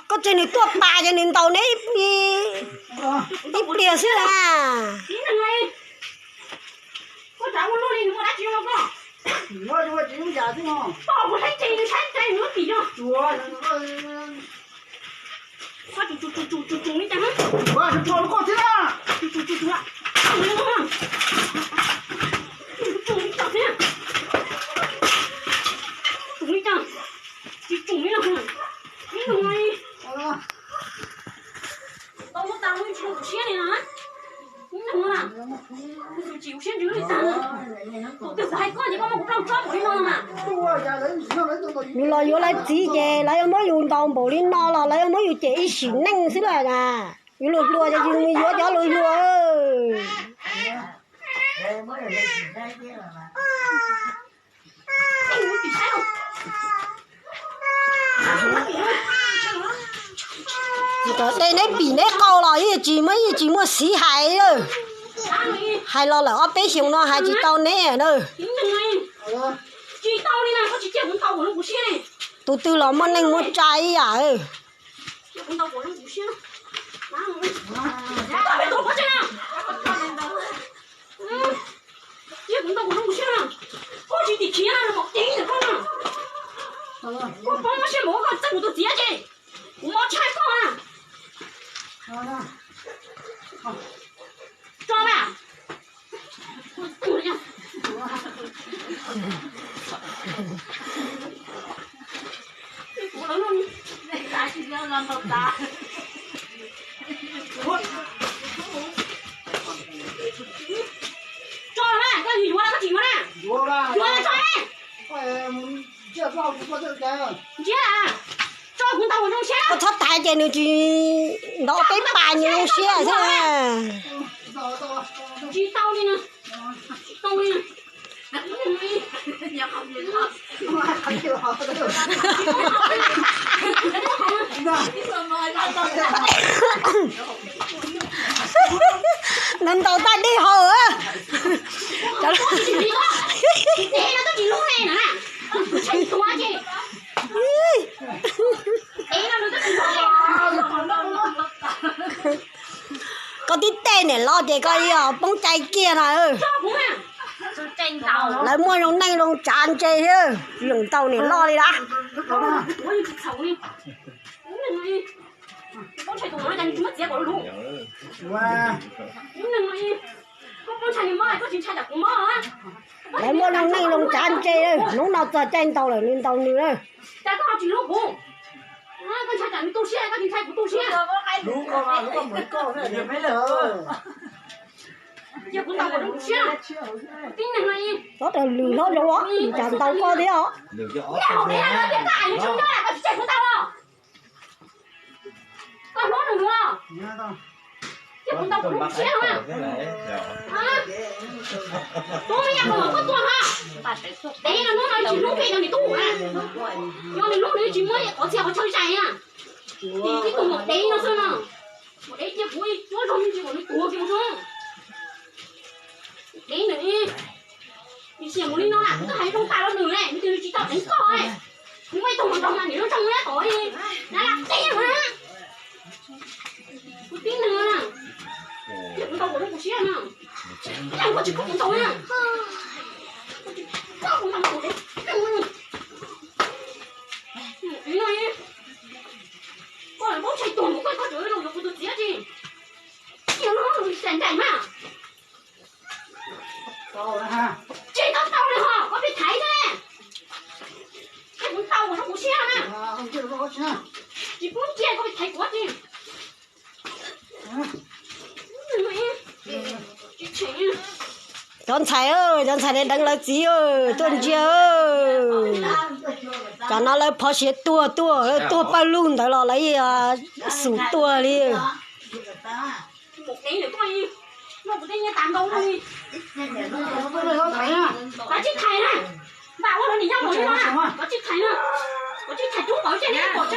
có chuyện này tuột bà cho nên tàu đấy đi bìa xí à có cháu nó đi mua đá chiêu không có Chúa chỉ không giả thế không? bỏ một thanh cây nữa thì cho Chúa có chú đi chăng á Chúa nó có thế à? chú ạ chú đi chăng thế chú đi chăng chú đi nào đi rồi tao muốn tao mới chịu xe này hả đúng không ạ chịu xe chứ thì sao từ hai con thì con cũng đâu chót đi nó mà mình lo vô lại chỉ về lại mới dùng tàu bộ đi nó là lại mới dùng chỉ xỉn năng xí là à mình lùi lùi cho mình vô cho lùi lùi đây này bị này câu là chỉ mới xí hại rồi hay lo là ốp bé xong nó hay chỉ tao nè nữa chỉ tao đi nào có chỉ chơi con tàu của nó cũng xí này từ từ là mình nên muốn trái à con tàu của nó cũng xí tao phải tụt quá chứ nào chơi con tàu của nó cũng xí nào có chỉ thì kia là một tí nữa không nào con nó sẽ mỗi con chân của tôi tiếc chứ một trái con à cho bà lớn luôn ta chỉ làm hợp ta cho bà cái gì quá cái gì mà nè cho đây chưa bao nhiêu có được chứ à cho con tàu trong xe có thắt tay trên nữa chứ nó cái bà như trong xe thế à chỉ tao đi nè tao đi nè nên tàu ta đi hồ á nó chỉ lúc này nè chạy quá chứ có tí tên này lo thì coi bóng tay kia này lấy mua trong này trong tràn chơi chứ dùng tàu này lo đi đã lấy mua trong này trong tràn chơi lúc nào giờ trên tàu này lên tàu nữa con trai chẳng tu xe, con trai của tu xe. Đúng rồi, lúc mới có này thì mới được. Giờ con tàu của tu xe. Tính này. Có thể lùi nó rồi á, chẳng tàu có thế hả? Lùi cho ốc. Không biết là nó tại nó không nhớ là con chạy của tao không? Con nói được không? Nhớ không? Giờ con tàu của tu xe không à? Hả? Tôi bây giờ có tuần hả? Đấy là nó nói chỉ lúc về là mình tu à? Nhưng mà lúc đấy chỉ mới có xe có chơi chạy à? Thì cái tùng một đấy nó sao nào? Một đấy chứ vui, chúa không chỉ có nó tua kiểu không? Đấy nữa đi. Đi xe một đi nó à? Nó hay không phải nó nửa này, mình từ chỉ tao đánh coi. Nhưng mấy tùng trong này nó trong đấy khỏi đi. Nó làm tiền hả? Có tiếng nữa nè. Giờ con tàu của nó cũng xe nè. Cái có chỉ có con tàu nha. Có con tàu của đấy. Ý này. Có là bố chạy tuần có chửi đâu được tôi tiếc gì. Nhiều nó sành cảnh mà. Tàu này ha. Chị tao này hả? Có biết thấy thế. Cái con tàu của nó cũng xe nè. Không chưa có xe. Chị muốn chia có biết thấy quá gì. Con xài ơi, con xài đây đang là gì ơi, tuần chia ơi. Cho nó lấy phó xe tua bao luôn, đó là lấy sủ tua đi. Một tí nữa coi đi. Nó một tí như tạm đâu đi. Có chiếc thầy nè. Bảo nó đi nhau một đi nó à. Có chiếc thầy nè. Có chiếc thầy trúng khỏi trên đi, bỏ chứ.